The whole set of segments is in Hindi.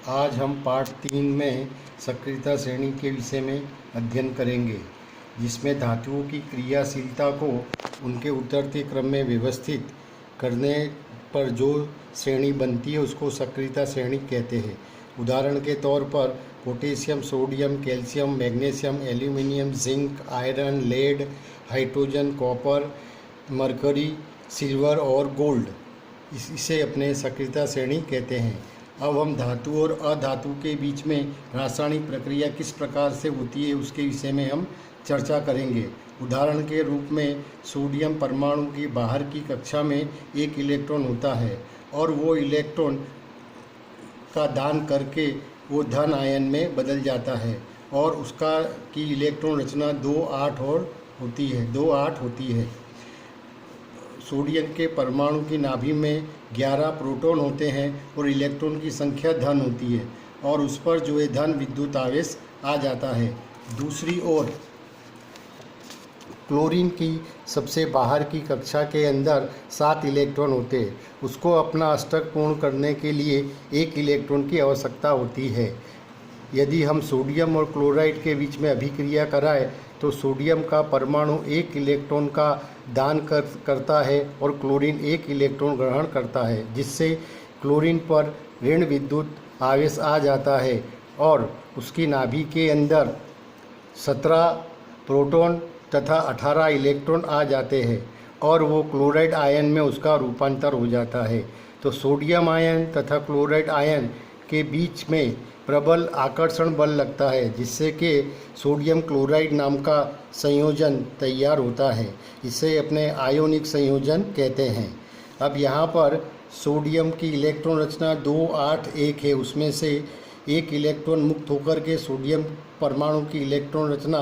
आज हम पार्ट 3 में सक्रियता श्रेणी के विषय में अध्ययन करेंगे, जिसमें धातुओं की क्रियाशीलता को उनके उतरते क्रम में व्यवस्थित करने पर जो श्रेणी बनती है उसको सक्रियता श्रेणी कहते हैं। उदाहरण के तौर पर potassium, sodium, calcium, magnesium, aluminium, zinc, iron, lead, hydrogen, copper, mercury, silver और गोल्ड, इसे अपने सक्रियता श्रेणी कहते हैं। अब हम धातु और अधातु के बीच में रासायनिक प्रक्रिया किस प्रकार से होती है उसके विषय में हम चर्चा करेंगे। उदाहरण के रूप में सोडियम परमाणु की बाहर की कक्षा में एक इलेक्ट्रॉन होता है और वो इलेक्ट्रॉन का दान करके वो धन आयन में बदल जाता है और उसका की इलेक्ट्रॉन रचना 2-8 होती है। सोडियम के परमाणु की नाभि में 11 प्रोटॉन होते हैं और इलेक्ट्रॉन की संख्या धन होती है और उस पर जो है धन विद्युत आवेश आ जाता है। दूसरी ओर क्लोरीन की सबसे बाहर की कक्षा के अंदर 7 इलेक्ट्रॉन होते हैं। उसको अपना अष्टक पूर्ण करने के लिए 1 इलेक्ट्रॉन की आवश्यकता होती है। यदि हम सोडियम और क्लोराइड के बीच में अभिक्रिया कराएं तो सोडियम का परमाणु 1 इलेक्ट्रॉन का दान करता है और क्लोरीन 1 इलेक्ट्रॉन ग्रहण करता है, जिससे क्लोरीन पर ऋण विद्युत आवेश आ जाता है और उसकी नाभि के अंदर 17 प्रोटॉन तथा 18 इलेक्ट्रॉन आ जाते हैं और वो क्लोराइड आयन में उसका रूपांतर हो जाता है। तो सोडियम आयन तथा क्लोराइड आयन के बीच में प्रबल आकर्षण बल लगता है, जिससे कि सोडियम क्लोराइड नाम का संयोजन तैयार होता है। इसे अपने आयोनिक संयोजन कहते हैं। अब यहाँ पर सोडियम की इलेक्ट्रॉन रचना 2-8-1 है, उसमें से 1 इलेक्ट्रॉन मुक्त होकर के सोडियम परमाणु की इलेक्ट्रॉन रचना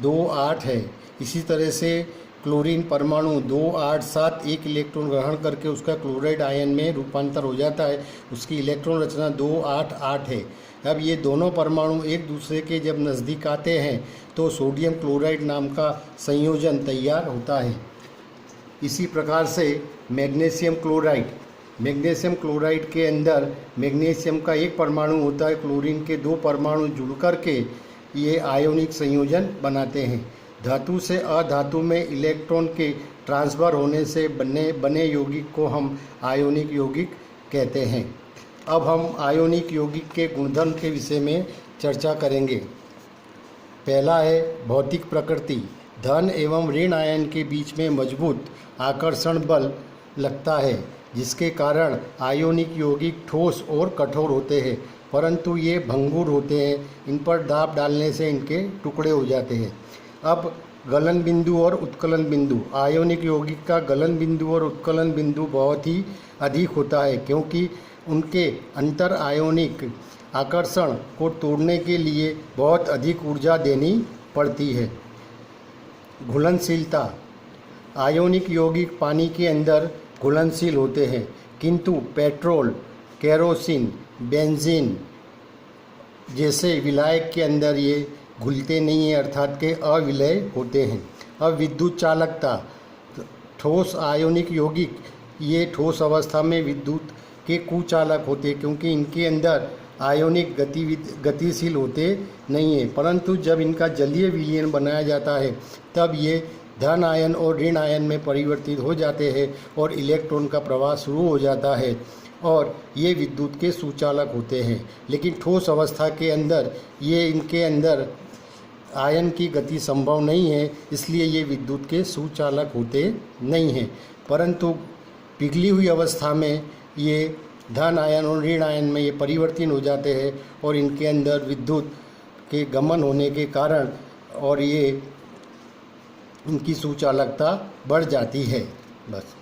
2-8 है। इसी तरह से क्लोरीन परमाणु 2-8-7 1 इलेक्ट्रॉन ग्रहण करके उसका क्लोराइड आयन में रूपांतर हो जाता है, उसकी इलेक्ट्रॉन रचना 2-8-8 है। अब ये दोनों परमाणु एक दूसरे के जब नज़दीक आते हैं तो सोडियम क्लोराइड नाम का संयोजन तैयार होता है। इसी प्रकार से मैग्नीशियम क्लोराइड के अंदर मैग्नीशियम का 1 परमाणु होता है, क्लोरीन के 2 परमाणु जुड़ कर के ये आयोनिक संयोजन बनाते हैं। धातु से अधातु में इलेक्ट्रॉन के ट्रांसफ़र होने से बने यौगिक को हम आयोनिक यौगिक कहते हैं। अब हम आयोनिक यौगिक के गुणधर्म के विषय में चर्चा करेंगे। पहला है भौतिक प्रकृति। धन एवं ऋण आयन के बीच में मजबूत आकर्षण बल लगता है, जिसके कारण आयोनिक यौगिक ठोस और कठोर होते हैं, परंतु ये भंगुर होते हैं। इन पर दाब डालने से इनके टुकड़े हो जाते हैं। अब गलन बिंदु और उत्कलन बिंदु। आयोनिक यौगिक का गलन बिंदु और उत्कलन बिंदु बहुत ही अधिक होता है, क्योंकि उनके अंतर आयोनिक आकर्षण को तोड़ने के लिए बहुत अधिक ऊर्जा देनी पड़ती है। घुलनशीलता। आयोनिक यौगिक पानी के अंदर घुलनशील होते हैं, किंतु पेट्रोल, केरोसिन, बेंजीन जैसे विलायक के अंदर ये घुलते नहीं हैं, अर्थात के अविलय होते हैं। अब विद्युत चालकता। ठोस आयोनिक यौगिक ये ठोस अवस्था में विद्युत के कुचालक होते हैं, क्योंकि इनके अंदर आयोनिक गतिशील होते नहीं हैं, परंतु जब इनका जलीय विलयन बनाया जाता है तब ये धन आयन और ऋण आयन में परिवर्तित हो जाते हैं और इलेक्ट्रॉन का प्रवाह शुरू हो जाता है और ये विद्युत के सुचालक होते हैं। लेकिन ठोस अवस्था के अंदर ये इनके अंदर आयन की गति संभव नहीं है, इसलिए ये विद्युत के सुचालक होते नहीं हैं। परंतु पिघली हुई अवस्था में ये धन आयन और ऋण आयन में ये परिवर्तन हो जाते हैं और इनके अंदर विद्युत के गमन होने के कारण और ये इनकी सुचालकता बढ़ जाती है। बस।